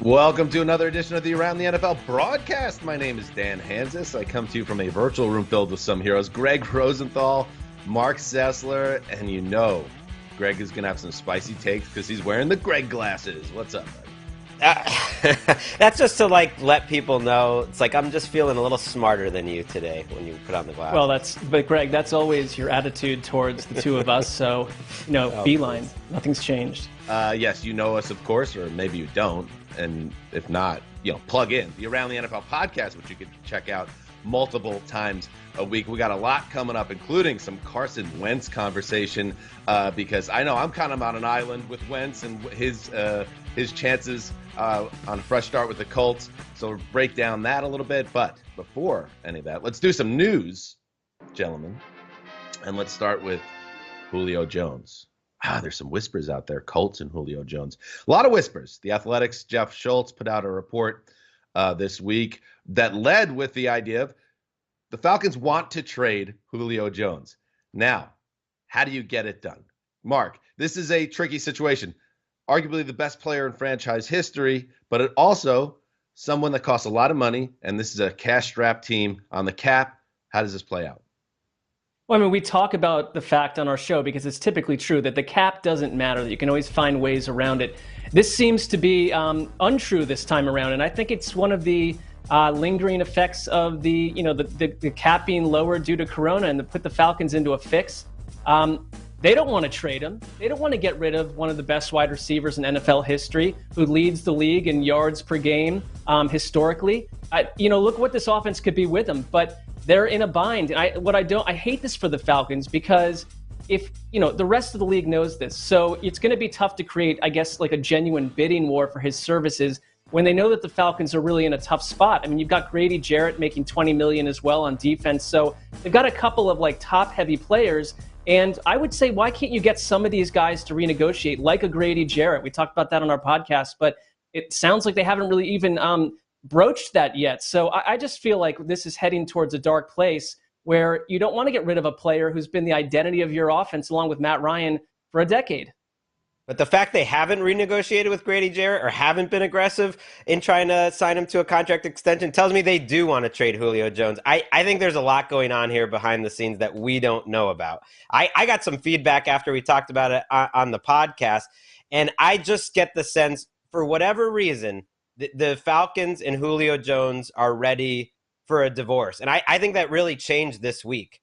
Welcome to another edition of the Around the NFL broadcast. My name is Dan Hansis. I come to you from a virtual room filled with some heroes. Greg Rosenthal, Mark Sessler, and you know Greg is going to have some spicy takes because he's wearing the Greg glasses. What's up, buddy? That's just to let people know. It's like I'm just feeling a little smarter than you today when you put on the glasses. Well, but Greg, that's always your attitude towards the two of us. So, beeline, nothing's changed. Yes, you know us, of course, or maybe you don't. And if not, plug in the Around the NFL podcast, which you can check out multiple times a week. We got a lot coming up, including some Carson Wentz conversation, because I know I'm kind of on an island with Wentz and his chances on a fresh start with the Colts. So we'll break down that a little bit. But before any of that, let's do some news, gentlemen. And let's start with Julio Jones. There's some whispers out there, Colts and Julio Jones. A lot of whispers. The Athletic's Jeff Schultz put out a report this week that led with the idea of the Falcons want to trade Julio Jones. Now, how do you get it done? Mark, this is a tricky situation. Arguably the best player in franchise history, but it also someone that costs a lot of money, and this is a cash-strapped team on the cap. How does this play out? Well, we talk about the fact on our show because it's typically true that the cap doesn't matter, that you can always find ways around it. This seems to be untrue this time around, and I think it's one of the lingering effects of the cap being lowered due to Corona and to put the Falcons into a fix. They don't want to trade him. They don't want to get rid of one of the best wide receivers in NFL history, who leads the league in yards per game historically. Look what this offense could be with him, but they're in a bind. And I hate this for the Falcons because if, the rest of the league knows this. So it's going to be tough to create, I guess, like a genuine bidding war for his services when they know that the Falcons are really in a tough spot. You've got Grady Jarrett making $20 million as well on defense. So they've got a couple of top heavy players. And I would say, why can't you get some of these guys to renegotiate like a Grady Jarrett? We talked about that on our podcast, but it sounds like they haven't really even broached that yet. So I just feel like this is heading towards a dark place where you don't want to get rid of a player who's been the identity of your offense along with Matt Ryan for a decade. But the fact they haven't renegotiated with Grady Jarrett or haven't been aggressive in trying to sign him to a contract extension tells me they do want to trade Julio Jones. I think there's a lot going on here behind the scenes that we don't know about. I got some feedback after we talked about it on the podcast, and I just get the sense, for whatever reason, the Falcons and Julio Jones are ready for a divorce. And I think that really changed this week.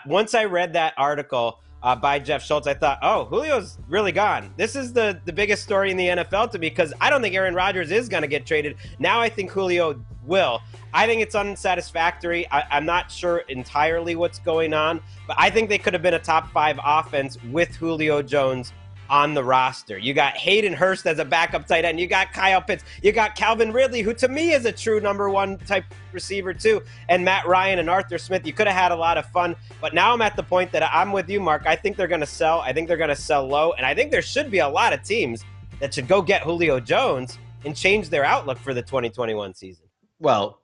Once I read that article by Jeff Schultz, I thought, oh, Julio's really gone. This is the biggest story in the NFL to me because I don't think Aaron Rodgers is going to get traded. Now I think Julio will. I think it's unsatisfactory. I'm not sure entirely what's going on, but I think they could have been a top 5 offense with Julio Jones on the roster. You got Hayden Hurst as a backup tight end. You got Kyle Pitts. You got Calvin Ridley, who to me is a true number 1 type receiver too, and Matt Ryan and Arthur Smith. You could have had a lot of fun, but now I'm at the point that I'm with you, Mark. I think they're going to sell. I think they're going to sell low, and I think there should be a lot of teams that should go get Julio Jones and change their outlook for the 2021 season. Well,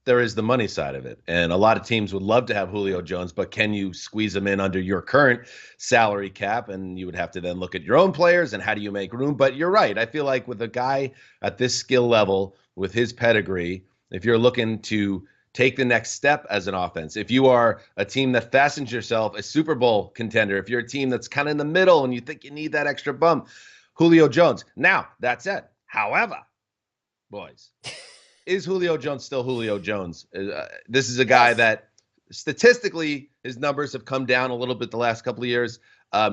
there is the money side of it. And a lot of teams would love to have Julio Jones, but can you squeeze him in under your current salary cap? And you would have to then look at your own players and how do you make room? But you're right. I feel like with a guy at this skill level, with his pedigree, if you're looking to take the next step as an offense, if you are a team that fastens yourself a Super Bowl contender, if you're a team that's kind of in the middle and you think you need that extra bump, Julio Jones. Now, that's it. However, boys, is Julio Jones still Julio Jones? This is a guy that statistically his numbers have come down a little bit the last couple of years.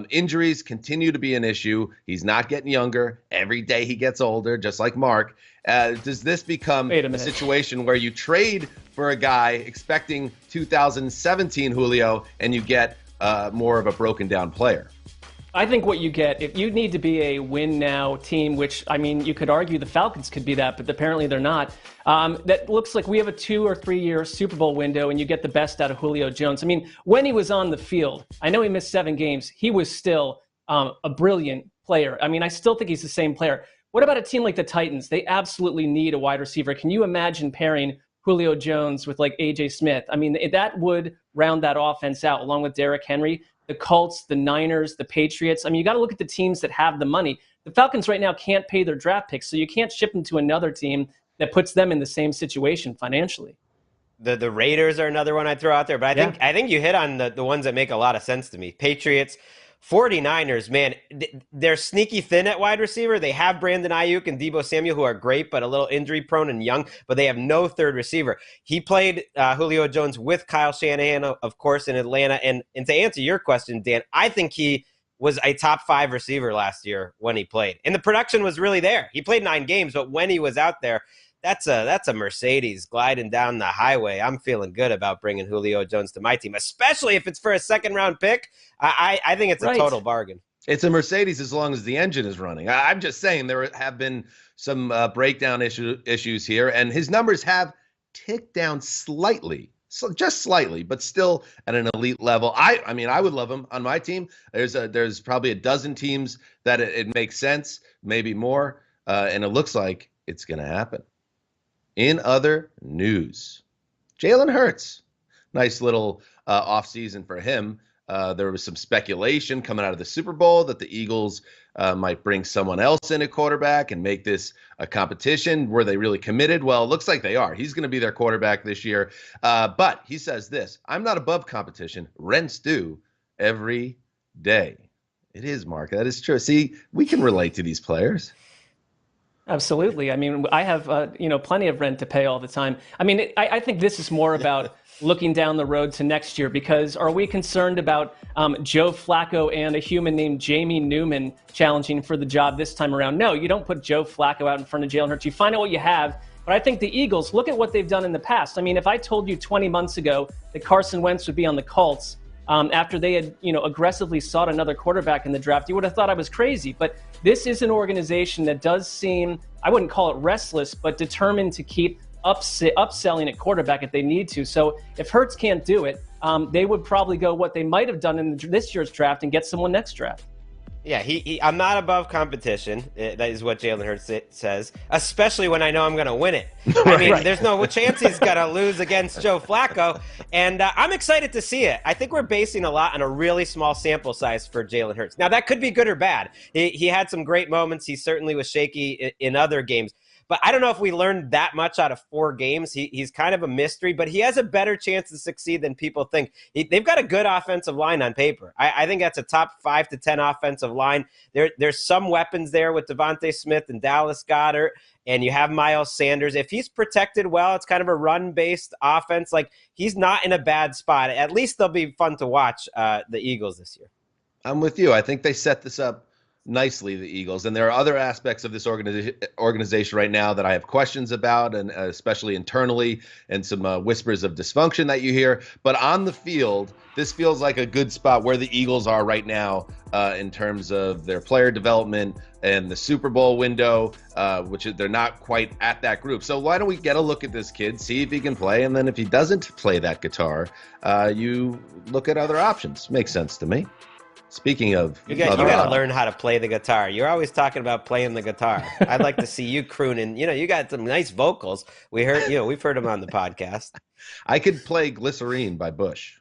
Injuries continue to be an issue. He's not getting younger. Every day he gets older, just like Mark. Does this become a situation where you trade for a guy expecting 2017 Julio and you get more of a broken down player? I think what you get, if you need to be a win-now team, which, I mean, you could argue the Falcons could be that, but apparently they're not. That looks like we have a 2 or 3 year Super Bowl window, and you get the best out of Julio Jones. I mean, when he was on the field, I know he missed 7 games. He was still a brilliant player. I mean, I still think he's the same player. What about a team like the Titans? They absolutely need a wide receiver. Can you imagine pairing Julio Jones with like A.J. Smith? I mean, that would round that offense out along with Derrick Henry. The Colts, the Niners, the Patriots. I mean, you got to look at the teams that have the money. The Falcons right now can't pay their draft picks, so you can't ship them to another team that puts them in the same situation financially. The Raiders are another one I'd throw out there, but I think you hit on the ones that make a lot of sense to me. Patriots, 49ers, man, they're sneaky thin at wide receiver. They have Brandon Ayuk and Deebo Samuel, who are great, but a little injury prone and young, but they have no third receiver. He played Julio Jones with Kyle Shanahan, of course, in Atlanta. And to answer your question, Dan, I think he was a top 5 receiver last year when he played. And the production was really there. He played 9 games, but when he was out there, that's a Mercedes gliding down the highway. I'm feeling good about bringing Julio Jones to my team, especially if it's for a second-round pick. I think it's a total bargain. It's a Mercedes as long as the engine is running. I'm just saying there have been some breakdown issues here, and his numbers have ticked down slightly, so just slightly, but still at an elite level. I mean, I would love him on my team. There's probably a dozen teams that it makes sense, maybe more, and it looks like it's going to happen. In other news, Jalen Hurts, nice little offseason for him. There was some speculation coming out of the Super Bowl that the Eagles might bring someone else in at quarterback and make this a competition. Were they really committed? Well, it looks like they are. He's going to be their quarterback this year. But he says this: I'm not above competition. Rents due every day. It is, Mark. That is true. See, we can relate to these players. Absolutely. I mean, I have plenty of rent to pay all the time. I mean, I think this is more about looking down the road to next year, because are we concerned about Joe Flacco and a human named Jamie Newman challenging for the job this time around? No, you don't put Joe Flacco out in front of Jalen Hurts. You find out what you have. But I think the Eagles, look at what they've done in the past. I mean, if I told you 20 months ago that Carson Wentz would be on the Colts, after they had, aggressively sought another quarterback in the draft, you would have thought I was crazy. But this is an organization that does seem, I wouldn't call it restless, but determined to keep upselling at quarterback if they need to. So if Hurts can't do it, they would probably go what they might have done in this year's draft and get someone next draft. Yeah, I'm not above competition. That is what Jalen Hurts says, especially when I know I'm going to win it. I mean, there's no chance he's going to lose against Joe Flacco, and I'm excited to see it. I think we're basing a lot on a really small sample size for Jalen Hurts. Now, that could be good or bad. He had some great moments. He certainly was shaky in other games. But I don't know if we learned that much out of 4 games. He's kind of a mystery, but he has a better chance to succeed than people think. They've got a good offensive line on paper. I think that's a top 5 to 10 offensive line. There's some weapons there with Devontae Smith and Dallas Goedert, and you have Miles Sanders. If he's protected well, it's kind of a run-based offense. Like, he's not in a bad spot. At least they'll be fun to watch, the Eagles this year. I'm with you. I think they set this up nicely, the Eagles, and there are other aspects of this organization right now that I have questions about, and especially internally, and some whispers of dysfunction that you hear. But on the field, this feels like a good spot where the Eagles are right now in terms of their player development and the Super Bowl window, which they're not quite at that group. So why don't we get a look at this kid, see if he can play, and then if he doesn't play that guitar, you look at other options. Makes sense to me. Speaking of, you got to learn how to play the guitar. You're always talking about playing the guitar. I'd like to see you crooning. You got some nice vocals. We've heard them on the podcast. I could play Glycerine by Bush.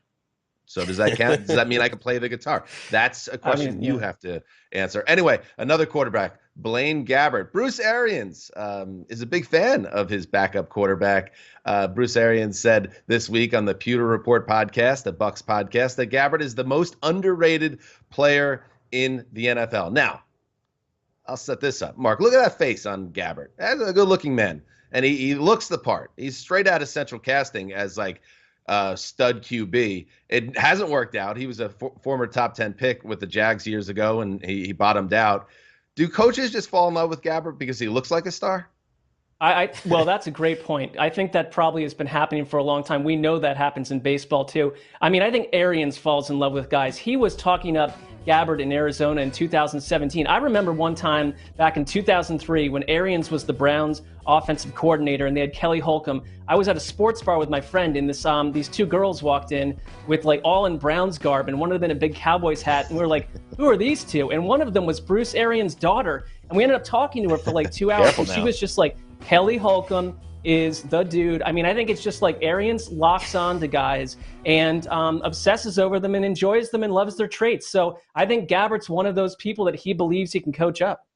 So does that count? Does that mean I can play the guitar? That's a question you have to answer. Anyway, another quarterback, Blaine Gabbert. Bruce Arians is a big fan of his backup quarterback. Bruce Arians said this week on the Pewter Report podcast, the Bucs podcast, that Gabbert is the most underrated player in the NFL. Now, I'll set this up. Mark, look at that face on Gabbert. That's a good-looking man, and he looks the part. He's straight out of Central Casting as like stud QB. It hasn't worked out. He was a former top 10 pick with the Jags years ago, and he bottomed out. Do coaches just fall in love with Gabbert because he looks like a star? Well, that's a great point. I think that probably has been happening for a long time. We know that happens in baseball too. I mean, I think Arians falls in love with guys. He was talking up Gabbert in Arizona in 2017. I remember one time back in 2003 when Arians was the Browns offensive coordinator and they had Kelly Holcomb. I was at a sports bar with my friend and these two girls walked in with like all in Browns garb and one of them in a big Cowboys hat. And we were like, who are these two? And one of them was Bruce Arians' daughter. And we ended up talking to her for like 2 hours. And she was just like, Kelly Holcomb is the dude. I mean, I think it's just like Arians locks on to guys and obsesses over them and enjoys them and loves their traits. So I think Gabbert's one of those people that he believes he can coach up.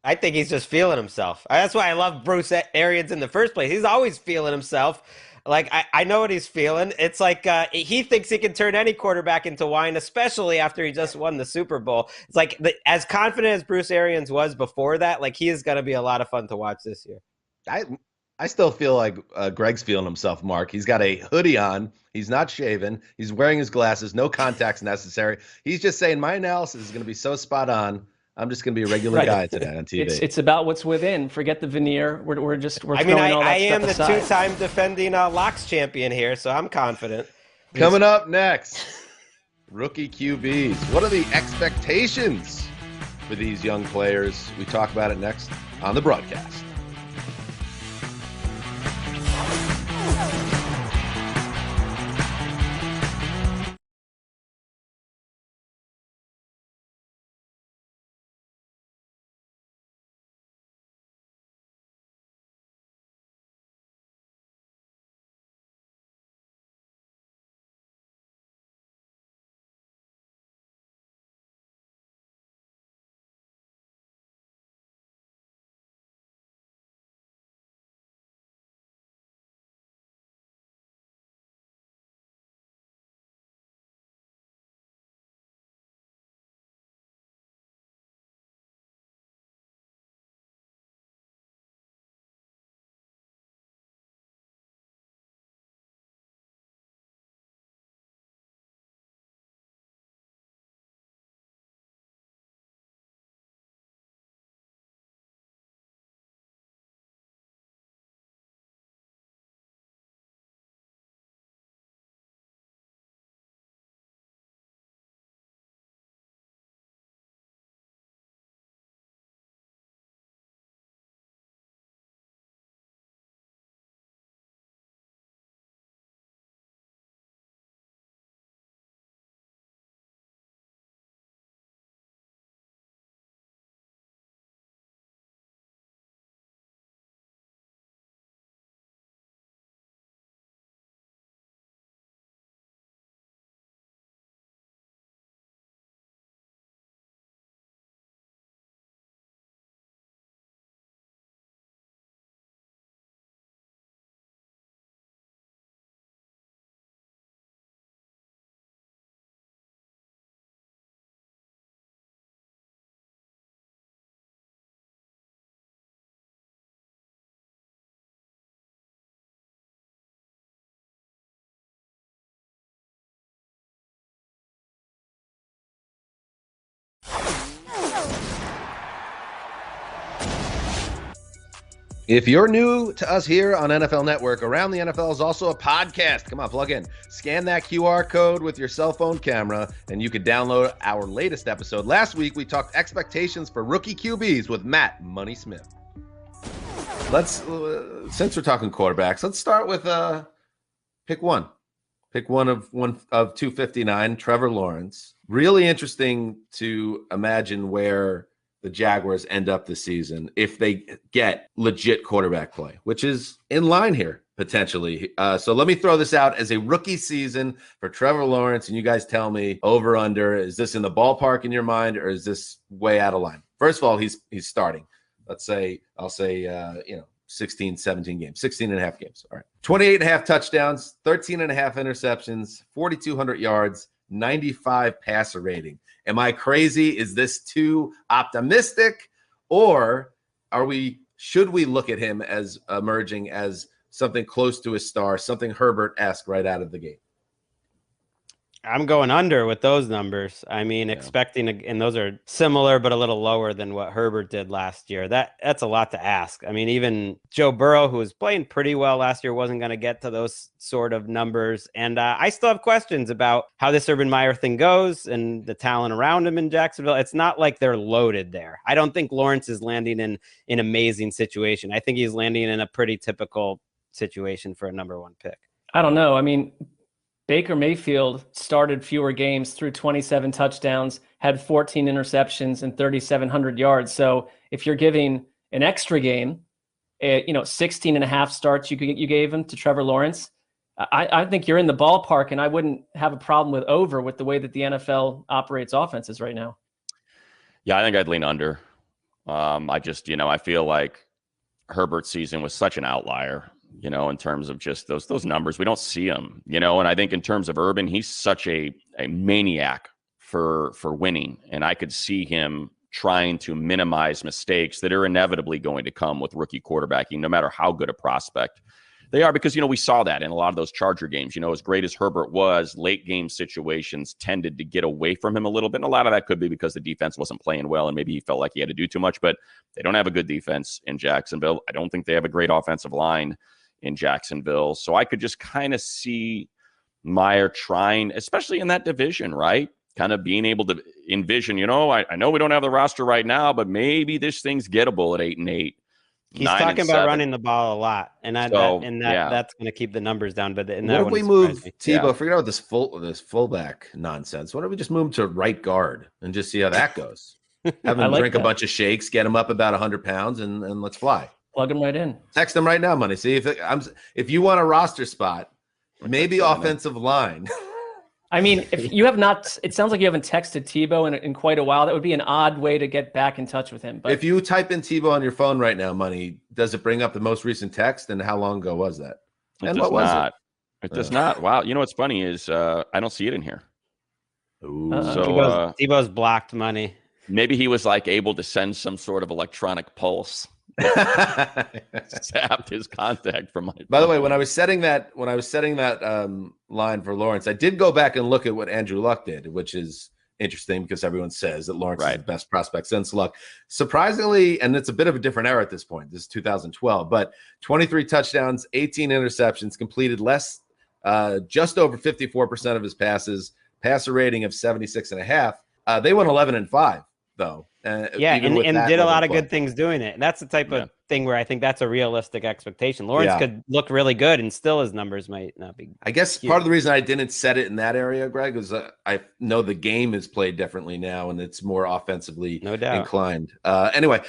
I think he's just feeling himself. That's why I love Bruce Arians in the first place. He's always feeling himself. Like, I know what he's feeling. It's like he thinks he can turn any quarterback into wine, especially after he just won the Super Bowl. It's like as confident as Bruce Arians was before that, like he is going to be a lot of fun to watch this year. I still feel like Greg's feeling himself, Mark. He's got a hoodie on. He's not shaven. He's wearing his glasses. No contacts necessary. He's just saying my analysis is going to be so spot on. I'm just going to be a regular guy today on TV. It's about what's within. Forget the veneer. We're throwing all that I am stuff the aside. two-time defending locks champion here, so I'm confident. Coming up next, rookie QBs. What are the expectations for these young players? We talk about it next on the broadcast. If you're new to us here on NFL Network, Around the NFL is also a podcast. Come on, plug in. Scan that QR code with your cell phone camera, and you can download our latest episode. Last week, we talked expectations for rookie QBs with Matt Money Smith. Let's, since we're talking quarterbacks, let's start with pick one. Pick one of 259, Trevor Lawrence. Really interesting to imagine where the Jaguars end up this season if they get legit quarterback play, which is in line here potentially. So let me throw this out as a rookie season for Trevor Lawrence, and you guys tell me over under. Is this in the ballpark in your mind, or is this way out of line? First of all, he's starting. I'll say 16, 17 games, 16 and a half games. All right. 28 and a half touchdowns, 13 and a half interceptions, 4,200 yards, 95 passer rating. Am I crazy? Is this too optimistic, or should we look at him as emerging as something close to a star, something Herbert-esque right out of the gate? I'm going under with those numbers. I mean, expecting, and those are similar, but a little lower than what Herbert did last year. That's a lot to ask. I mean, even Joe Burrow, who was playing pretty well last year, wasn't going to get to those sort of numbers. And I still have questions about how this Urban Meyer thing goes and the talent around him in Jacksonville. It's not like they're loaded there. I don't think Lawrence is landing in an amazing situation. I think he's landing in a pretty typical situation for a number one pick. I don't know. I mean, Baker Mayfield started fewer games, threw 27 touchdowns, had 14 interceptions and 3,700 yards. So if you're giving an extra game, 16 and a half starts you gave him to Trevor Lawrence, I think you're in the ballpark, and I wouldn't have a problem with the way that the NFL operates offenses right now. Yeah, I think I'd lean under. I feel like Herbert's season was such an outlier. In terms of just those numbers, we don't see them, and I think in terms of Urban, he's such a maniac for winning. And I could see him trying to minimize mistakes that are inevitably going to come with rookie quarterbacking, no matter how good a prospect they are, because, we saw that in a lot of those Charger games. As great as Herbert was, late game situations tended to get away from him a little bit. And a lot of that could be because the defense wasn't playing well and maybe he felt like he had to do too much, but they don't have a good defense in Jacksonville. I don't think they have a great offensive line in Jacksonville. So I could just kind of see Meyer trying, especially in that division, right? Kind of being able to envision, I know we don't have the roster right now, but maybe this thing's gettable at 8-8. He's talking about running the ball a lot, and that's going to keep the numbers down. But what if we move Tebow? Forget about this fullback nonsense. Why don't we just move him to right guard and just see how that goes? Have him drink a bunch of shakes, get him up about 100 pounds, and let's fly. Plug him right in. Text him right now, Money. See if you want a roster spot, maybe offensive line. I mean, if you have not, it sounds like you haven't texted Tebow in quite a while. That would be an odd way to get back in touch with him. But if you type in Tebow on your phone right now, Money, does it bring up the most recent text? And how long ago was that? It does not. Wow. What's funny is I don't see it in here. Ooh. Tebow's blocked, Money. Maybe he was able to send some sort of electronic pulse. Zapped his contact from my phone. By the way, when I was setting that line for Lawrence, I did go back and look at what Andrew Luck did, which is interesting because everyone says that Lawrence is the best prospect since Luck. Surprisingly, and it's a bit of a different era at this point. This is 2012, but 23 touchdowns, 18 interceptions, completed just over 54% of his passes, passer rating of 76.5. They went 11-5 though. And did a lot of good things doing it. And that's the type of thing where I think that's a realistic expectation. Lawrence could look really good, and still his numbers might not be. I guess part of the reason I didn't set it in that area, Greg, is I know the game is played differently now, and it's more offensively inclined. Anyway,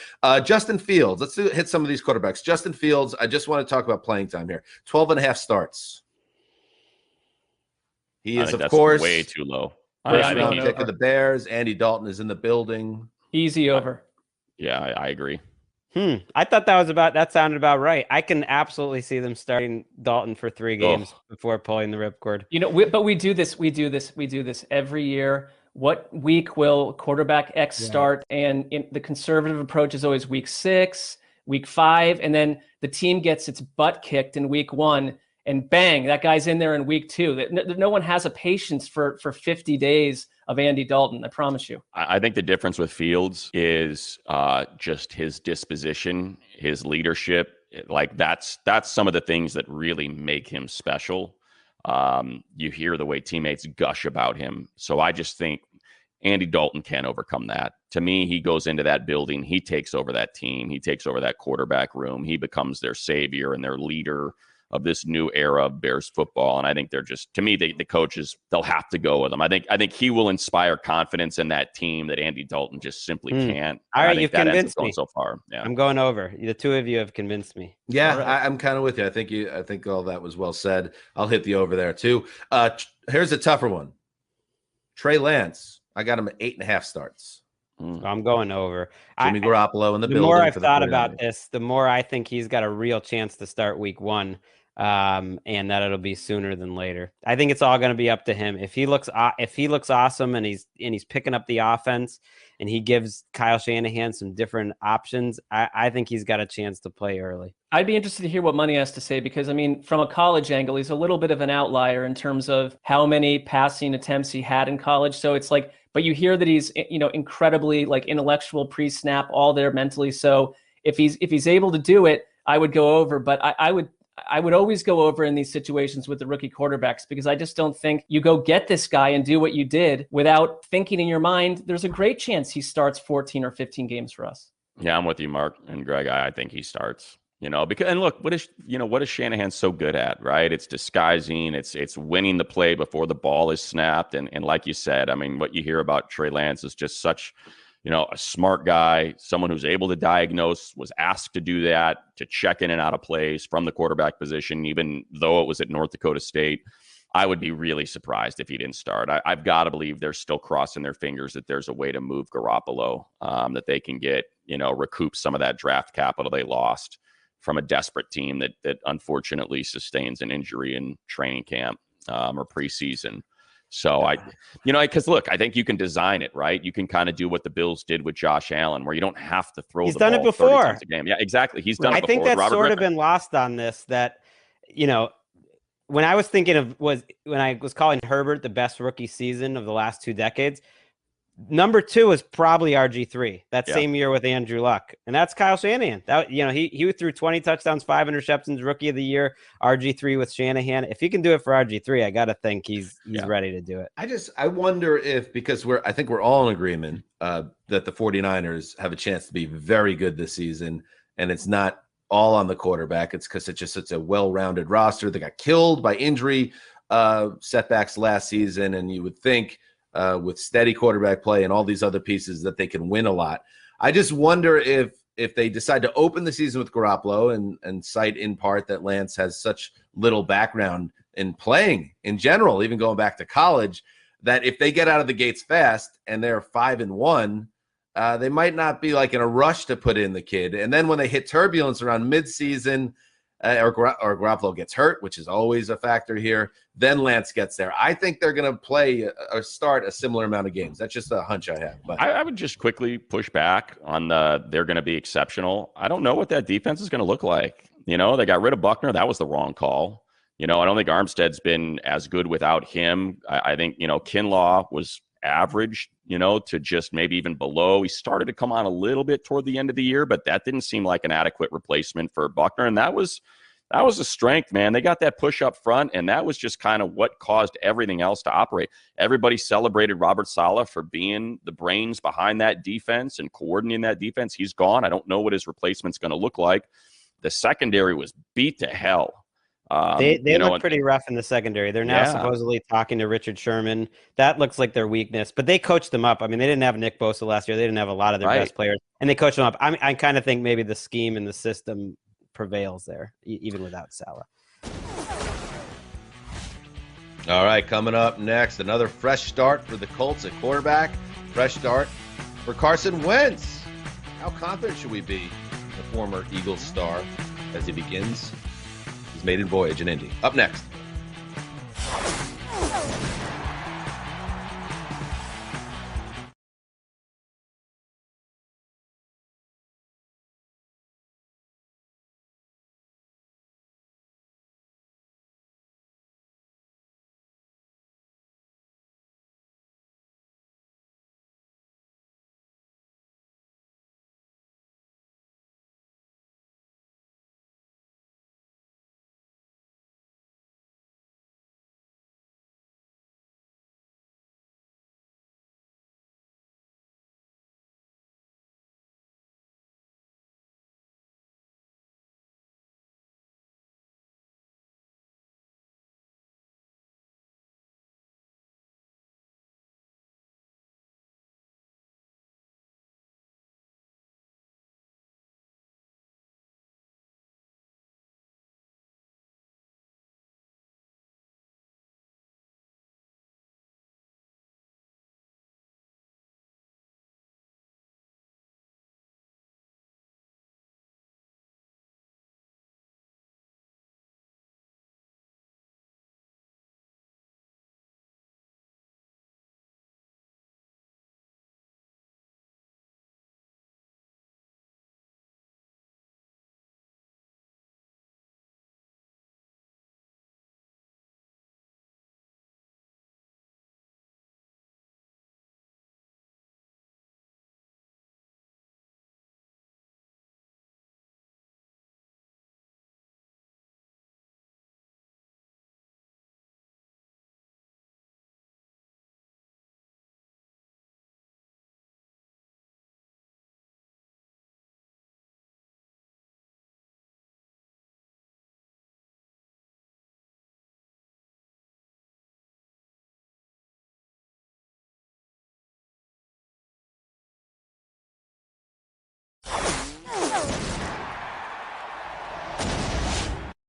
Justin Fields. Let's hit some of these quarterbacks. Justin Fields, I just want to talk about playing time here. 12.5 starts. He is, of course, way too low. First round pick of the Bears. Andy Dalton is in the building. Easy over. I agree. I thought that sounded about right. I can absolutely see them starting Dalton for 3 games before pulling the ripcord. But we do this every year. What week will quarterback X start? And the conservative approach is always week 6, week 5, and then the team gets its butt kicked in week 1. And bang, that guy's in there in week 2. No one has a patience for 50 days of Andy Dalton, I promise you. I think the difference with Fields is just his disposition, his leadership, Like that's some of the things that really make him special. You hear the way teammates gush about him. So I just think Andy Dalton can't overcome that. To me, he goes into that building, he takes over that team, he takes over that quarterback room, he becomes their savior and their leader of this new era of Bears football. And I think they're just, to me, the coaches, they'll have to go with him. I think he will inspire confidence in that team that Andy Dalton just simply can't. All right, you've convinced me so far. Yeah, I'm going over. The two of you have convinced me. Yeah, right. I'm kind of with you. I think all that was well said. I'll hit the over there too. Here's a tougher one. Trey Lance. I got him at 8.5 starts. I'm going over. Jimmy Garoppolo in the building. The more I've thought about this, the more I think he's got a real chance to start week 1. And that it'll be sooner than later. I think it's all going to be up to him. If he looks awesome and he's picking up the offense and he gives Kyle Shanahan some different options, I think he's got a chance to play early. I'd be interested to hear what Money has to say, because I mean, from a college angle, he's a little bit of an outlier in terms of how many passing attempts he had in college. So it's like, but you hear that he's, incredibly like intellectual pre-snap, all there mentally. So if he's able to do it, I would go over, but I would always go over in these situations with the rookie quarterbacks, because I just don't think you go get this guy and do what you did without thinking in your mind, there's a great chance he starts 14 or 15 games for us. Yeah, I'm with you, Mark and Greg. I think he starts, because, and look, what is Shanahan so good at, right? It's disguising, it's winning the play before the ball is snapped. And like you said, I mean, what you hear about Trey Lance is just such, a smart guy, someone who's able to diagnose, was asked to do that, to check in and out of plays from the quarterback position, even though it was at North Dakota State. I would be really surprised if he didn't start. I've got to believe they're still crossing their fingers that there's a way to move Garoppolo, that they can get, recoup some of that draft capital they lost from a desperate team that unfortunately sustains an injury in training camp or preseason. So because look, I think you can design it, right? You can kind of do what the Bills did with Josh Allen, where you don't have to throw the ball 30 times a game. Yeah, exactly. He's done it before. I think that's sort of been lost on this, that, when I was thinking when I was calling Herbert the best rookie season of the last 2 decades, number 2 is probably RG3 same year with Andrew Luck. And that's Kyle Shanahan. That, he threw 20 touchdowns, 5 interceptions, rookie of the year, RG3 with Shanahan. If he can do it for RG3, I got to think he's ready to do it. I wonder if, because I think we're all in agreement that the 49ers have a chance to be very good this season, and it's not all on the quarterback. It's because it's just such a well-rounded roster. They got killed by injury setbacks last season, and you would think with steady quarterback play and all these other pieces that they can win a lot. I just wonder if they decide to open the season with Garoppolo and cite in part that Lance has such little background in playing in general, even going back to college, that if they get out of the gates fast and they're 5-1, they might not be like in a rush to put in the kid. And then when they hit turbulence around midseason, or Garoppolo gets hurt, which is always a factor here, then Lance gets there. I think they're going to play or start a similar amount of games. That's just a hunch I have. But I would just quickly push back on they're going to be exceptional. I don't know what that defense is going to look like. They got rid of Buckner. That was the wrong call. I don't think Armstead's been as good without him. I think, Kinlaw was average, to just maybe even below. He started to come on a little bit toward the end of the year, but that didn't seem like an adequate replacement for Buckner. And that was a strength, man. They got that push up front, and that was just kind of what caused everything else to operate. Everybody celebrated Robert Saleh for being the brains behind that defense and coordinating that defense. He's gone. I don't know what his replacement's going to look like. The secondary was beat to hell. They look pretty rough in the secondary. They're now supposedly talking to Richard Sherman. That looks like their weakness, but they coached them up. I mean, they didn't have Nick Bosa last year. They didn't have a lot of their best players, and they coached them up. I kind of think maybe the scheme and the system prevails there, even without Saleh. All right, coming up next, another fresh start for the Colts at quarterback. Fresh start for Carson Wentz. How confident should we be in the former Eagles star as he begins his maiden voyage in Indy? Up next.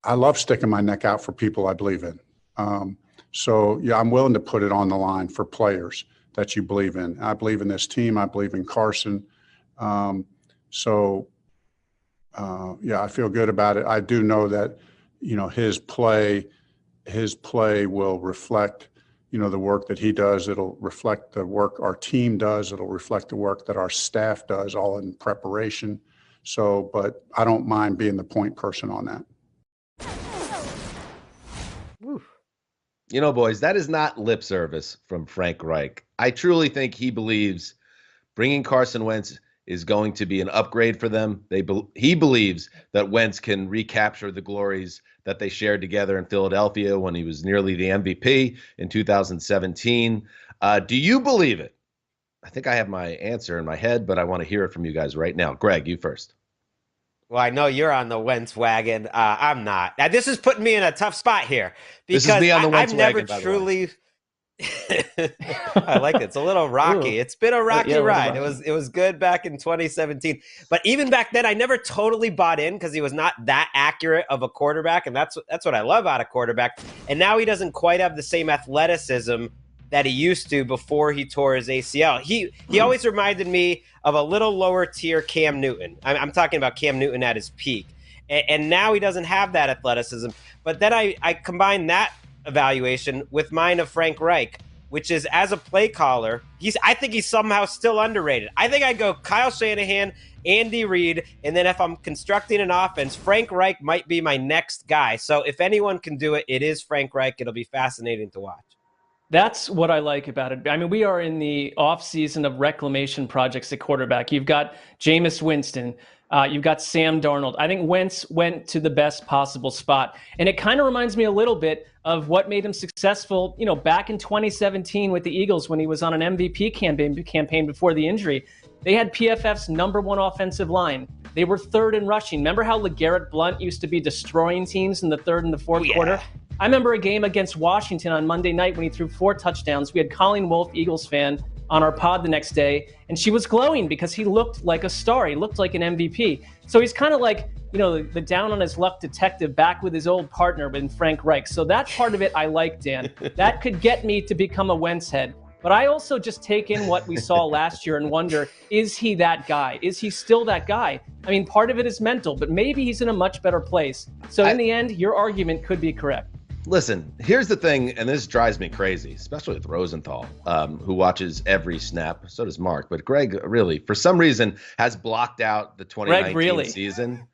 I love sticking my neck out for people I believe in. So yeah, I'm willing to put it on the line for players that you believe in. I believe in this team. I believe in Carson. Yeah, I feel good about it. I do know that, his play will reflect, the work that he does. It'll reflect the work our team does. It'll reflect the work that our staff does, all in preparation. So, but I don't mind being the point person on that. Boys, that is not lip service from Frank Reich. I truly think he believes bringing Carson Wentz is going to be an upgrade for them. He believes that Wentz can recapture the glories that they shared together in Philadelphia when he was nearly the MVP in 2017. Do you believe it? I think I have my answer in my head, but I want to hear it from you guys right now. Greg, you first. Well, I know you're on the Wentz wagon. I'm not. Now, this is putting me in a tough spot here because this is me on the Wentz I've never wagon, truly. I like it. It's a little rocky. It's been a rocky ride. It was good back in 2017, but even back then, I never totally bought in because he was not that accurate of a quarterback, and that's what I love out of quarterback. And now he doesn't quite have the same athleticism that he used to before he tore his ACL. He always reminded me of a little lower tier Cam Newton. I'm talking about Cam Newton at his peak. And now he doesn't have that athleticism. But then I combine that evaluation with mine of Frank Reich, which is as a play caller, I think he's somehow still underrated. I think I'd go Kyle Shanahan, Andy Reid, and then if I'm constructing an offense, Frank Reich might be my next guy. So if anyone can do it, it is Frank Reich. It'll be fascinating to watch. That's what I like about it. I mean, we are in the off-season of reclamation projects at quarterback. You've got Jameis Winston. You've got Sam Darnold. I think Wentz went to the best possible spot. And it kind of reminds me a little bit of what made him successful, back in 2017 with the Eagles when he was on an MVP campaign before the injury. They had PFF's #1 offensive line. They were third in rushing. Remember how LeGarrette Blount used to be destroying teams in the third and the fourth quarter? I remember a game against Washington on Monday night when he threw 4 touchdowns. We had Colleen Wolfe, Eagles fan, on our pod the next day, and she was glowing because he looked like a star. He looked like an MVP. So he's kind of like, the down on his luck detective back with his old partner in Frank Reich. So that part of it I like, Dan. That could get me to become a Wentz head. But I also just take in what we saw last year and wonder, is he that guy? Is he still that guy? I mean, part of it is mental, but maybe he's in a much better place. So in the end, your argument could be correct. Listen, here's the thing, and this drives me crazy, especially with Rosenthal, who watches every snap. So does Mark. But Greg, really, for some reason, has blocked out the 2019 season.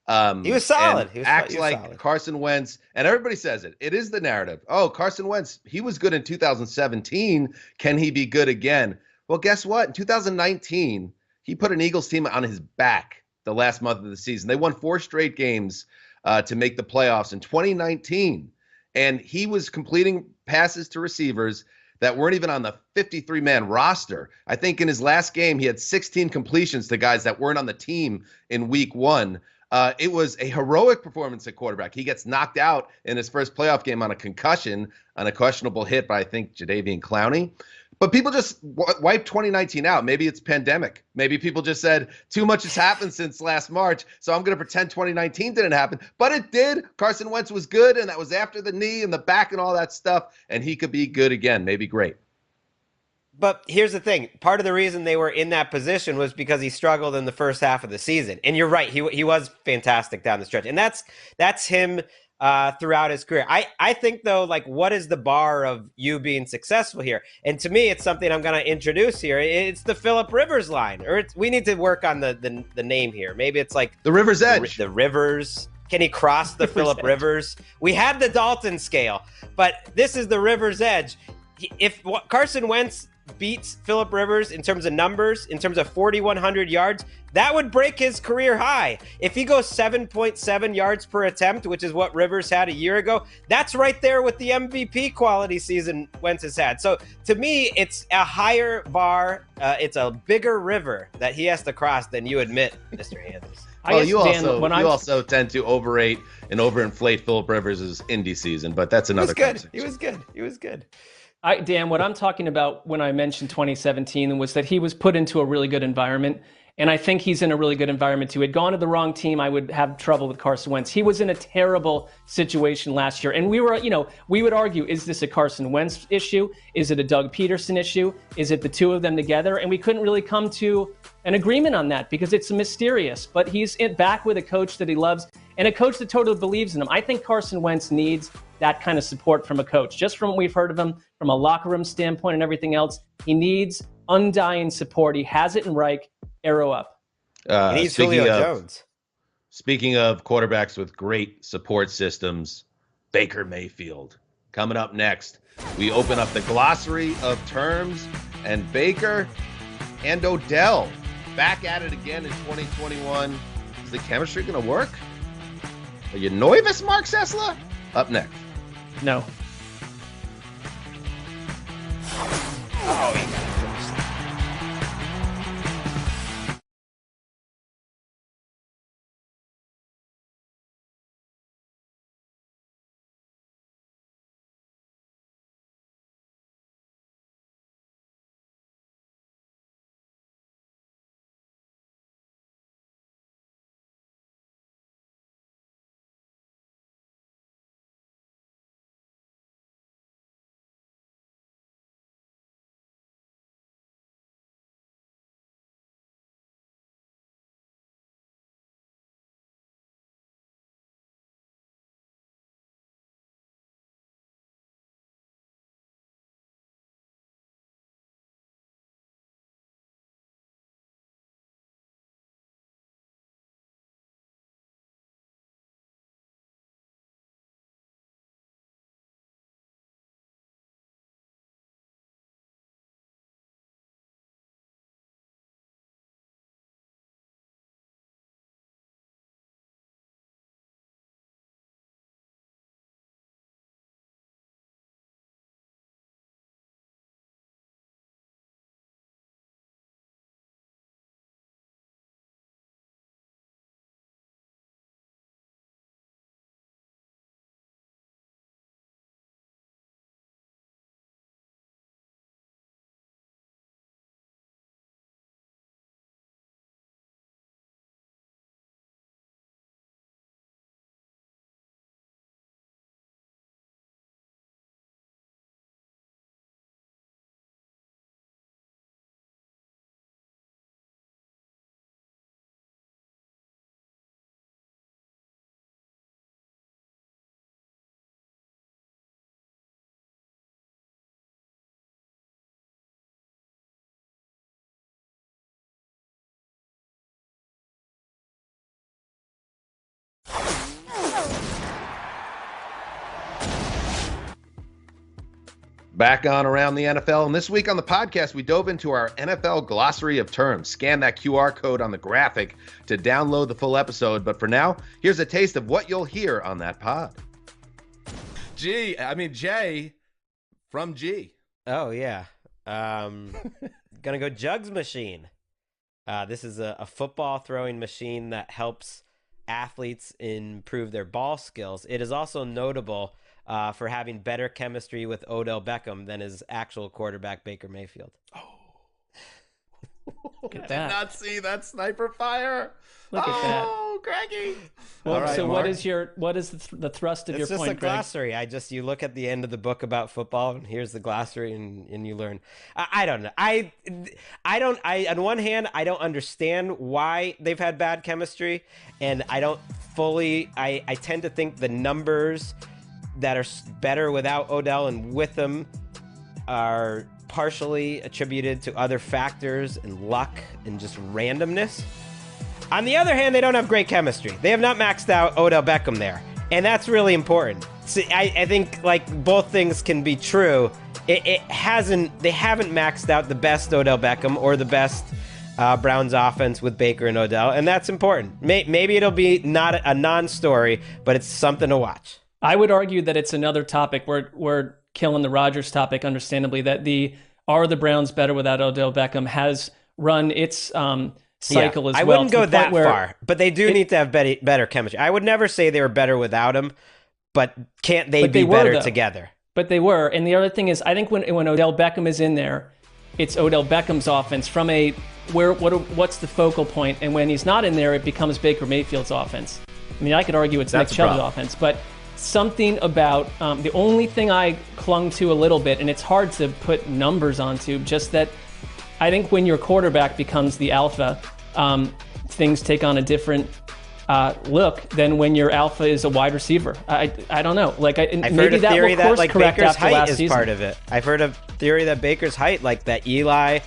He was solid. He acts like solid. Carson Wentz, and everybody says it. It is the narrative. Oh, Carson Wentz, he was good in 2017. Can he be good again? Well, guess what? In 2019, he put an Eagles team on his back the last month of the season. They won 4 straight games to make the playoffs in 2019. And he was completing passes to receivers that weren't even on the 53-man roster. I think in his last game, he had 16 completions to guys that weren't on the team in week 1. It was a heroic performance at quarterback. He gets knocked out in his first playoff game on a concussion, on a questionable hit by, I think, Jadeveon Clowney. But people just wiped 2019 out. Maybe it's pandemic. Maybe people just said too much has happened since last March, so I'm going to pretend 2019 didn't happen. But it did. Carson Wentz was good, and that was after the knee and the back and all that stuff, and he could be good again, maybe great. But here's the thing. Part of the reason they were in that position was because he struggled in the first half of the season. And you're right. He was fantastic down the stretch. And that's him throughout his career. I think, though, like, what is the bar of you being successful here? And to me, it's something I'm going to introduce here. It's the Phillip Rivers line. Or we need to work on the name here. Maybe it's like the Rivers Edge. The Rivers. Can he cross the Phillip Rivers? We have the Dalton scale, but this is the Rivers Edge. If Carson Wentz beats Phillip Rivers in terms of numbers, in terms of 4,100 yards, that would break his career high. If he goes 7.7 yards per attempt, which is what Rivers had a year ago, that's right there with the MVP quality season Wentz has had. So to me, it's a higher bar. It's a bigger river that he has to cross than you admit, Mr. Anders. Well, you also tend to overrate and overinflate Phillip Rivers' Indy season, but that's another conversation. He was good. Dan, what I'm talking about when I mentioned 2017 was that he was put into a really good environment. And I think he's in a really good environment too. Had gone to the wrong team, I would have trouble with Carson Wentz. He was in a terrible situation last year. And we would argue, is this a Carson Wentz issue? Is it a Doug Peterson issue? Is it the two of them together? And we couldn't really come to an agreement on that because it's mysterious. But he's back with a coach that he loves and a coach that totally believes in him. I think Carson Wentz needs that kind of support from a coach. Just from what we've heard of him, from a locker room standpoint and everything else, he needs undying support. He has it in Reich. Arrow up. He needs Julio Jones. Speaking of quarterbacks with great support systems, Baker Mayfield. Coming up next, we open up the glossary of terms, and Baker and Odell back at it again in 2021. Is the chemistry going to work? Are you nervous, Mark Sessler? Up next. No. Oh, he got it. Back on Around the NFL, and this week on the podcast, we dove into our NFL glossary of terms. Scan that QR code on the graphic to download the full episode, but for now, here's a taste of what you'll hear on that pod. Jay from G. Oh, yeah. Gonna go Jugs Machine. This is a football throwing machine that helps athletes improve their ball skills. It is also notable for having better chemistry with Odell Beckham than his actual quarterback, Baker Mayfield. Look at I that. did not see that sniper fire. Look at that. Oh, Greggy. Well, All right, so Mark. what is the thrust of It's your just point, a Greg? glossary. You look at the end of the book about football, and here's the glossary, and you learn. I don't know. On one hand, I don't understand why they've had bad chemistry, and I don't fully. I tend to think the numbers that are better without Odell and with him are partially attributed to other factors and luck and just randomness. On the other hand, they don't have great chemistry. They have not maxed out Odell Beckham there, and that's really important. So I think like both things can be true. They haven't maxed out the best Odell Beckham or the best Browns offense with Baker and Odell, and that's important. Maybe it'll be not a non-story, but it's something to watch. I would argue that it's another topic. We're killing the Rodgers topic, understandably, that are the Browns better without Odell Beckham has run its cycle as well. I wouldn't go that far, but they do need to have better chemistry. I would never say they were better without him, but can't they be better together? But they were. And the other thing is, I think when Odell Beckham is in there, it's Odell Beckham's offense from what's the focal point? And when he's not in there, it becomes Baker Mayfield's offense. I mean, I could argue it's Nick Chubb's offense, but something about the only thing I clung to a little bit, and it's hard to put numbers onto, just that I think when your quarterback becomes the alpha, things take on a different look than when your alpha is a wide receiver. I don't know. Like I've maybe heard a that theory will course that like correct Baker's after height last is season. part of it. I've heard a theory that Baker's height, like that Eli,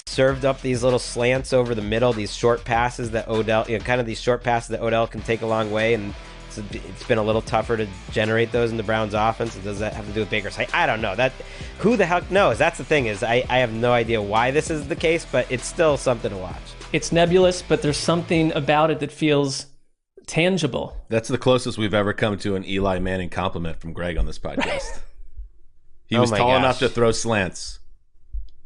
served up these little slants over the middle, these short passes that Odell, kind of these short passes that Odell can take a long way, and it's been a little tougher to generate those in the Browns' offense. Does that have to do with Baker's height? I don't know. Who the heck knows? That's the thing is I have no idea why this is the case, but it's still something to watch. It's nebulous, but there's something about it that feels tangible. That's the closest we've ever come to an Eli Manning compliment from Greg on this podcast. He was tall enough to throw slants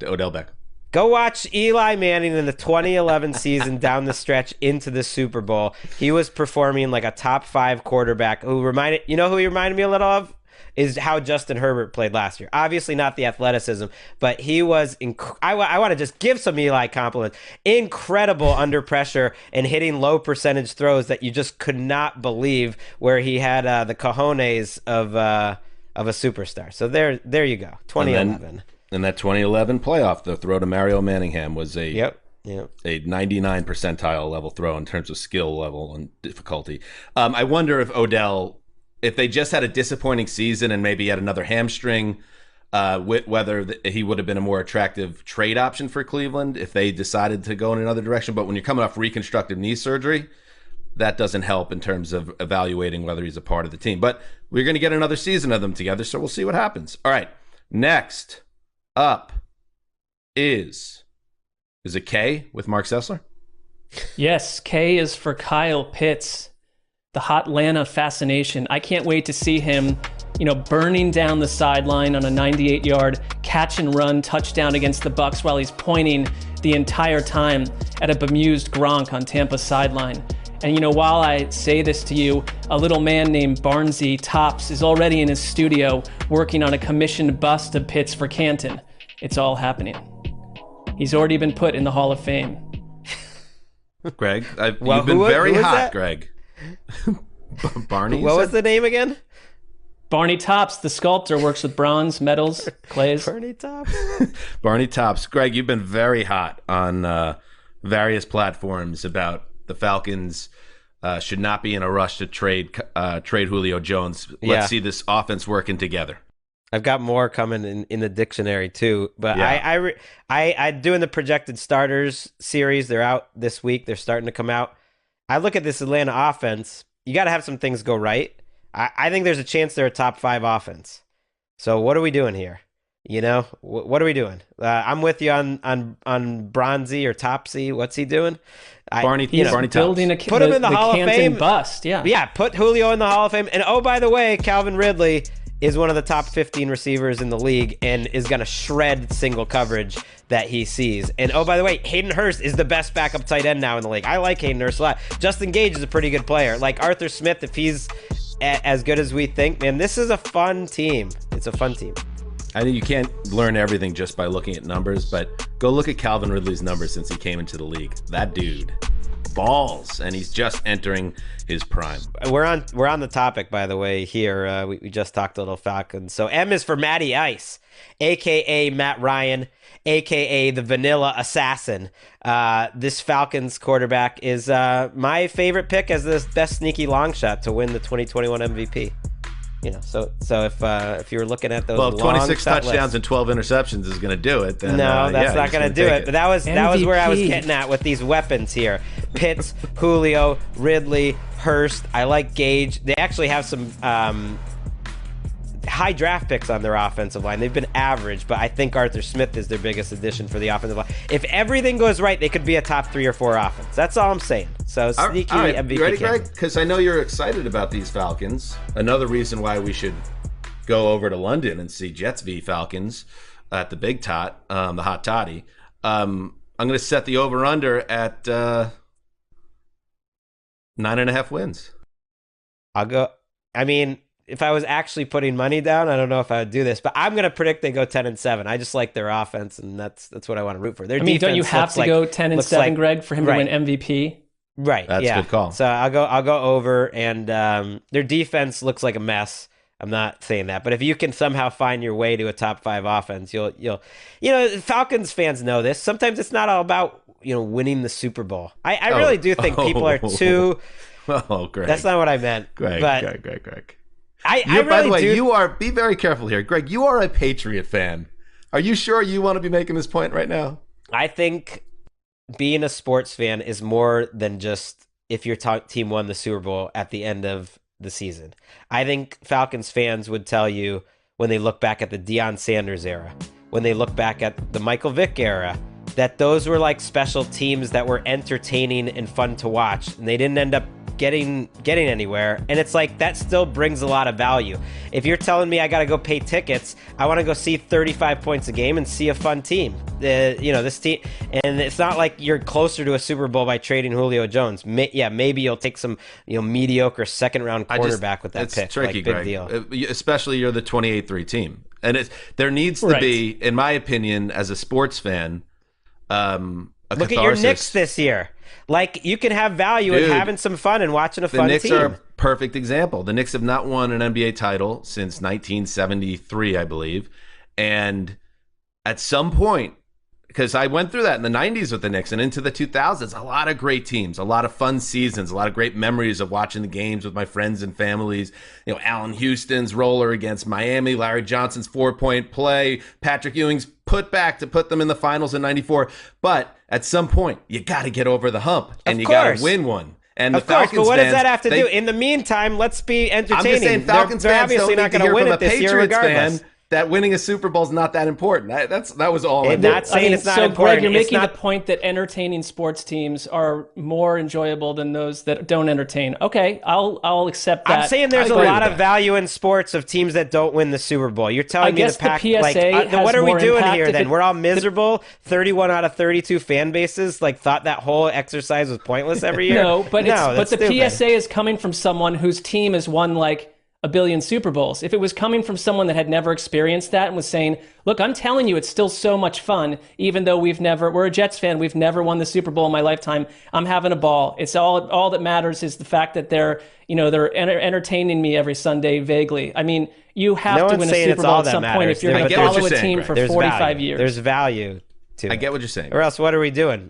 to Odell Beckham. Go watch Eli Manning in the 2011 season down the stretch into the Super Bowl. He was performing like a top 5 quarterback who who he reminded me a little of? Is how Justin Herbert played last year. Obviously not the athleticism, but he was, I want to just give some Eli compliments. Incredible under pressure and hitting low percentage throws that you just could not believe, where he had the cojones of a superstar. So there you go, 2011. And that 2011 playoff, the throw to Mario Manningham was a 99 percentile level throw in terms of skill level and difficulty. I wonder if Odell, if they just had a disappointing season and maybe had another hamstring, whether he would have been a more attractive trade option for Cleveland if they decided to go in another direction. But when you're coming off reconstructive knee surgery, that doesn't help in terms of evaluating whether he's a part of the team. But we're going to get another season of them together, so we'll see what happens. All right, next up is it K with Mark Sessler? Yes, K is for Kyle Pitts. The Hotlanta fascination. I can't wait to see him, burning down the sideline on a 98-yard catch and run touchdown against the Bucs while he's pointing the entire time at a bemused Gronk on Tampa's sideline. And while I say this to you, a little man named Barnesy Tops is already in his studio working on a commissioned bust of Pitts for Canton. It's all happening. He's already been put in the Hall of Fame. Greg, you've been very hot, Greg. Barney. What was the name again? Barney Tops, the sculptor, works with bronze, metals, clays. Barney Tops. Barney Tops. Greg, you've been very hot on various platforms about the Falcons should not be in a rush to trade Julio Jones. Let's see this offense working together. I've got more coming in the dictionary too, but I doing the projected starters series. They're out this week. They're starting to come out. I look at this Atlanta offense. You got to have some things go right. I think there's a chance they're a top 5 offense. So what are we doing here? What are we doing? I'm with you on Bronzy or Topsy. What's he doing? Barney Tops. Put him in the Hall of Fame. Bust, yeah. Put Julio in the Hall of Fame. And oh, by the way, Calvin Ridley is one of the top 15 receivers in the league and is going to shred single coverage that he sees. And oh, by the way, Hayden Hurst is the best backup tight end now in the league. I like Hayden Hurst a lot. Justin Gage is a pretty good player. Like Arthur Smith, if he's as good as we think, man, this is a fun team. It's a fun team. I think you can't learn everything just by looking at numbers, but go look at Calvin Ridley's numbers since he came into the league. That dude balls, and he's just entering his prime. We're on the topic, by the way, here. We just talked a little Falcons. So M is for Matty Ice, a.k.a. Matt Ryan, a.k.a. the Vanilla Assassin. This Falcons quarterback is my favorite pick as the best sneaky long shot to win the 2021 MVP. So if you were looking at those, 26 touchdowns and 12 interceptions is going to do it. Then no, that's not going to do it. But that was where I was getting at with these weapons here: Pitts, Julio, Ridley, Hurst. I like Gage. They actually have some high draft picks on their offensive line. They've been average, but I think Arthur Smith is their biggest addition for the offensive line. If everything goes right, they could be a top 3 or 4 offense. That's all I'm saying. So sneaky all right. MVP. You ready, Greg? Because I know you're excited about these Falcons. Another reason why we should go over to London and see Jets v Falcons at the Big Tot, the Hot Toddy. I'm going to set the over/under at 9.5 wins. I'll go. I mean, if I was actually putting money down, I don't know if I would do this, but I'm going to predict they go 10-7. I just like their offense, and that's what I want to root for. Their defense don't you have to go 10-7, Greg, for him to win MVP? Right. That's a good call. So I'll go over, and their defense looks like a mess. I'm not saying that, but if you can somehow find your way to a top 5 offense, you'll Falcons fans know this. Sometimes it's not all about winning the Super Bowl. I really do think people are too. Oh, Greg. That's not what I meant. Greg. I really do. Be very careful here, Greg. You are a Patriot fan. Are you sure you want to be making this point right now? I think being a sports fan is more than just if your team won the Super Bowl at the end of the season. I think Falcons fans would tell you when they look back at the Deion Sanders era, when they look back at the Michael Vick era, that those were like special teams that were entertaining and fun to watch, and they didn't end up getting anywhere. And it's like that still brings a lot of value. If you're telling me I got to go pay tickets, I want to go see 35 points a game and see a fun team. This team, and it's not like you're closer to a Super Bowl by trading Julio Jones. Maybe you'll take some mediocre second round quarterback with that it's pick. It's tricky, big Greg. Deal. Especially you're the 28-3 team, and there needs to be, in my opinion, as a sports fan, look at your Knicks this year. Like, you can have value in having some fun and watching a fun team. The Knicks are a perfect example. The Knicks have not won an NBA title since 1973, I believe. And at some point, because I went through that in the 90s with the Knicks and into the 2000s, a lot of great teams, a lot of fun seasons, a lot of great memories of watching the games with my friends and families. Allen Houston's roller against Miami, Larry Johnson's 4-point play, Patrick Ewing's putback to put them in the finals in 94. But at some point, you got to get over the hump, and you got to win one. And the Falcons but what fans, does that have to do? In the meantime, let's be entertaining. I'm just saying, Falcons they're fans obviously don't not need to going to hear win from it a this year, Patriots regardless. fan that winning a Super Bowl is not that important. That was all. I'm not saying it's not so important. Greg, you're making the point that entertaining sports teams are more enjoyable than those that don't entertain. Okay, I'll accept that. I'm saying there's a lot of value in sports of teams that don't win the Super Bowl. You're telling me the pack. What are we doing here then? We're all miserable. 31 out of 32 fan bases thought that whole exercise was pointless every year. But the PSA is coming from someone whose team has won a billion Super Bowls. If it was coming from someone that had never experienced that and was saying, look, I'm telling you, it's still so much fun, even though we're a Jets fan, we've never won the Super Bowl in my lifetime. I'm having a ball. It's all that matters is the fact that they're entertaining me every Sunday vaguely. I mean, you have to win a Super Bowl at some point if you're going to follow a team for 45 years. There's value. I get what you're saying. Or else what are we doing?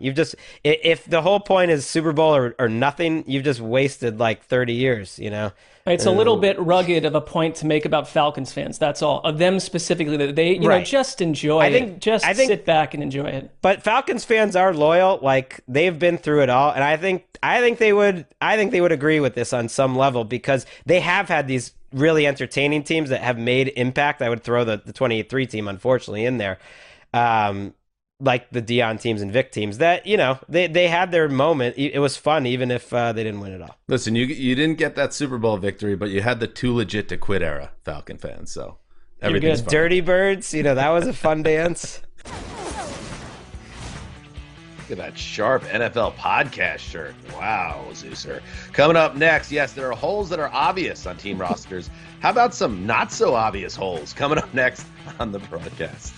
If the whole point is Super Bowl or nothing, you've just wasted 30 years, It's a little bit rugged of a point to make about Falcons fans. That's all. Of them specifically, that they just enjoy it. I think sit back and enjoy it. But Falcons fans are loyal. They've been through it all, and I think they would agree with this on some level because they have had these really entertaining teams that have made impact. I would throw the 28-3 team, unfortunately, in there. Like the Deion teams and Vic teams that, they had their moment. It was fun, even if they didn't win it all. Listen, you didn't get that Super Bowl victory, but you had the too legit to quit era, Falcon fans. So everything's fine. Dirty Birds, that was a fun dance. Look at that sharp NFL podcast shirt. Wow, Zeuser. Coming up next, yes, there are holes that are obvious on team rosters. How about some not so obvious holes? Coming up next on the broadcast.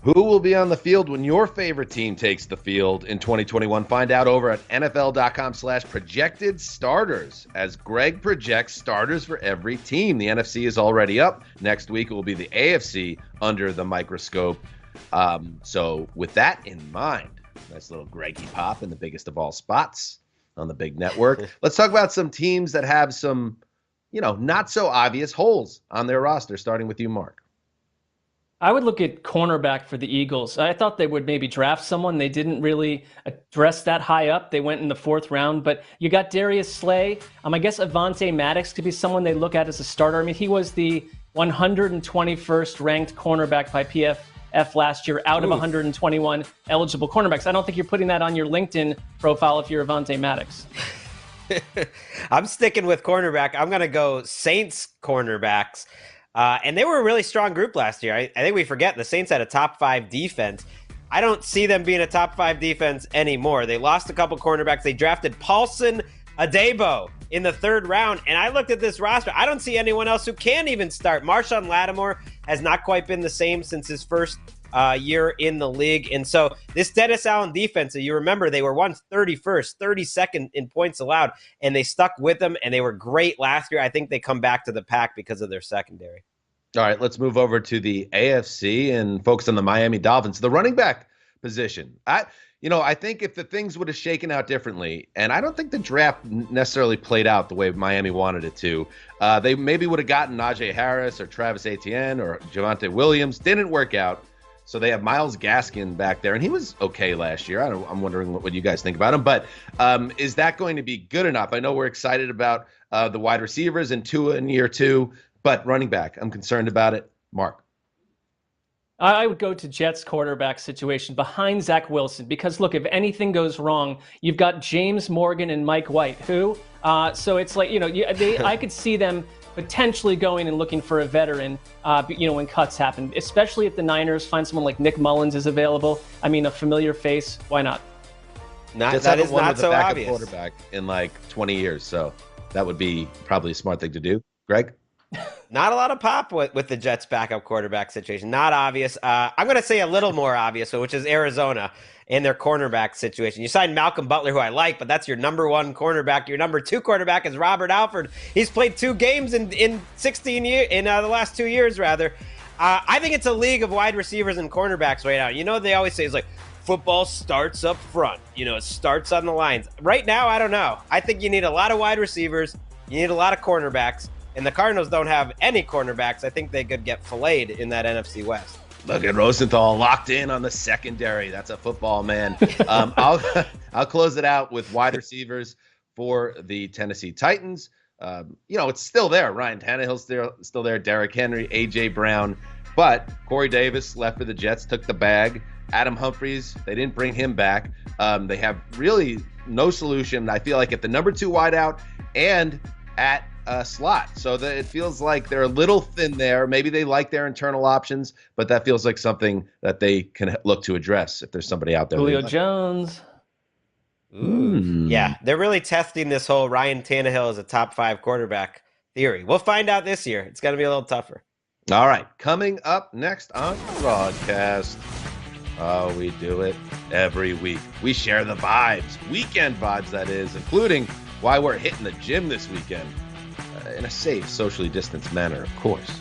Who will be on the field when your favorite team takes the field in 2021? Find out over at NFL.com/projected starters as Greg projects starters for every team. The NFC is already up. Next week it will be the AFC under the microscope. So with that in mind, nice little Greggy pop in the biggest of all spots on the big network. Let's talk about some teams that have some, not so obvious holes on their roster, starting with you, Mark. I would look at cornerback for the Eagles. I thought they would maybe draft someone. They didn't really address that high up. They went in the 4th round, but you got Darius Slay. I guess Avonte Maddox could be someone they look at as a starter. I mean, he was the 121st ranked cornerback by PFF last year out of 121 eligible cornerbacks. I don't think you're putting that on your LinkedIn profile if you're Avonte Maddox. I'm sticking with cornerback. I'm going to go Saints cornerbacks. And they were a really strong group last year. I think we forget the Saints had a top 5 defense. I don't see them being a top 5 defense anymore. They lost a couple cornerbacks. They drafted Paulson Adebo in the 3rd round. And I looked at this roster. I don't see anyone else who can even start. Marshawn Lattimore has not quite been the same since his first year in the league. And so this Dennis Allen defense, you remember they were once 31st, 32nd in points allowed, and they stuck with them, and they were great last year. I think they come back to the pack because of their secondary. All right, let's move over to the AFC and focus on the Miami Dolphins, the running back position. I think if the things would have shaken out differently, and I don't think the draft necessarily played out the way Miami wanted it to, they maybe would have gotten Najee Harris or Travis Etienne or Javonte Williams. Didn't work out. So they have Myles Gaskin back there, and he was okay last year. I'm wondering what you guys think about him. But is that going to be good enough? I know we're excited about the wide receivers and Tua in year 2, but running back, I'm concerned about it. Mark. I would go to Jets quarterback situation behind Zach Wilson because, look, if anything goes wrong, you've got James Morgan and Mike White, so it's like, I could see them potentially going and looking for a veteran, when cuts happen, especially if the Niners find someone like Nick Mullins is available. I mean, a familiar face. Why not? That is not so obvious. Quarterback in like 20 years, so that would be probably a smart thing to do. Greg? Not a lot of pop with the Jets backup quarterback situation. Not obvious. I'm going to say a little more obvious, which is Arizona and their cornerback situation. You signed Malcolm Butler, who I like, but that's your number 1 cornerback. Your number 2 quarterback is Robert Alford. He's played 2 games in 16 years, in the last 2 years, rather. I think it's a league of wide receivers and cornerbacks right now. They always say it's like football starts up front. It starts on the lines. Right now, I don't know. I think you need a lot of wide receivers. You need a lot of cornerbacks. And the Cardinals don't have any cornerbacks. I think they could get filleted in that NFC West. Look at Rosenthal locked in on the secondary. That's a football man. I'll close it out with wide receivers for the Tennessee Titans. It's still there. Ryan Tannehill's still there. Derrick Henry, A.J. Brown. But Corey Davis left for the Jets, took the bag. Adam Humphries, they didn't bring him back. They have really no solution, I feel like, at the number 2 wideout and at slot. So that it feels like they're a little thin there. Maybe they like their internal options, but that feels like something that they can look to address if there's somebody out there. Julio Jones. Yeah, they're really testing this whole Ryan Tannehill as a top 5 quarterback theory. We'll find out this year. It's going to be a little tougher. All right, coming up next on the broadcast. Oh, we do it every week. We share the vibes, weekend vibes, that is, including why we're hitting the gym this weekend. In a safe, socially distanced manner, of course.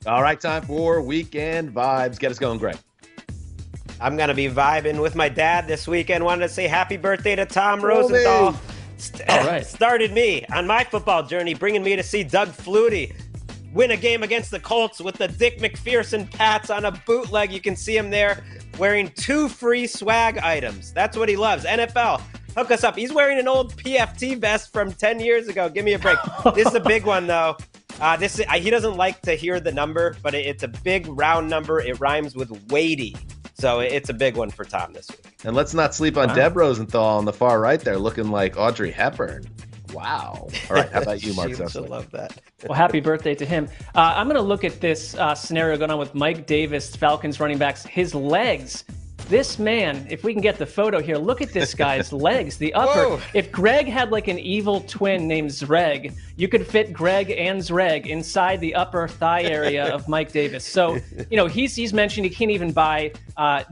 All right, time for weekend vibes. Get us going, Greg. I'm going to be vibing with my dad this weekend. Wanted to say happy birthday to Tom Rosenthal. All right. Started me on my football journey, bringing me to see Doug Flutie win a game against the Colts with the Dick McPherson Pats on a bootleg. You can see him there wearing 2 free swag items. That's what he loves. NFL, hook us up. He's wearing an old PFT vest from 10 years ago. Give me a break. This is a big one, though. He doesn't like to hear the number, but it's a big round number. It rhymes with weighty. So it's a big one for Tom this week. And let's not sleep on Deb Rosenthal on the far right there, looking like Audrey Hepburn. Wow. All right, how about you, Mark I love that. Well, happy birthday to him. I'm going to look at this scenario going on with Mike Davis, Falcons running backs. His legs. This man, if we can get the photo here, look at this guy's legs, the upper. Whoa. If Greg had like an evil twin named Zreg, you could fit Greg and Zreg inside the upper thigh area of Mike Davis. So, he's mentioned he can't even buy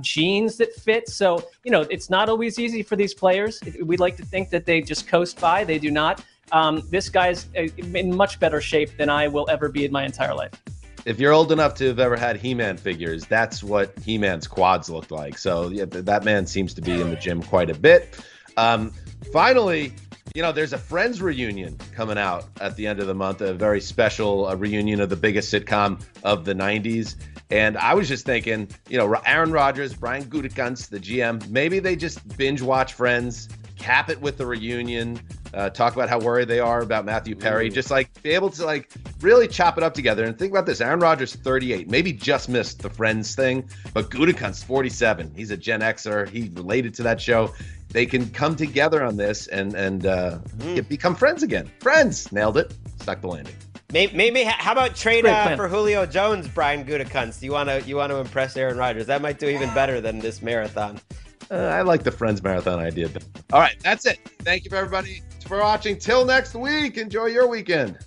jeans that fit. So, it's not always easy for these players. We'd like to think that they just coast by. They do not. This guy's in much better shape than I will ever be in my entire life. If you're old enough to have ever had He-Man figures, that's what He-Man's quads looked like. So yeah, that man seems to be in the gym quite a bit. Finally, there's a Friends reunion coming out at the end of the month, a very special reunion of the biggest sitcom of the 90s. And I was just thinking, Aaron Rodgers, Brian Gutekunst, the GM, maybe they just binge watch Friends, cap it with the reunion, talk about how worried they are about Matthew Perry, just be able to really chop it up together. And think about this, Aaron Rodgers, 38, maybe just missed the Friends thing, but Gutekunst, 47. He's a Gen Xer. He related to that show. They can come together on this and become friends again. Friends, nailed it. Stuck the landing. Maybe how about trade for Julio Jones, Brian Gutekunst? You want to impress Aaron Rodgers? That might do even better than this marathon. I like the Friends marathon idea. All right, that's it. Thank you for everybody for watching. Till next week. Enjoy your weekend.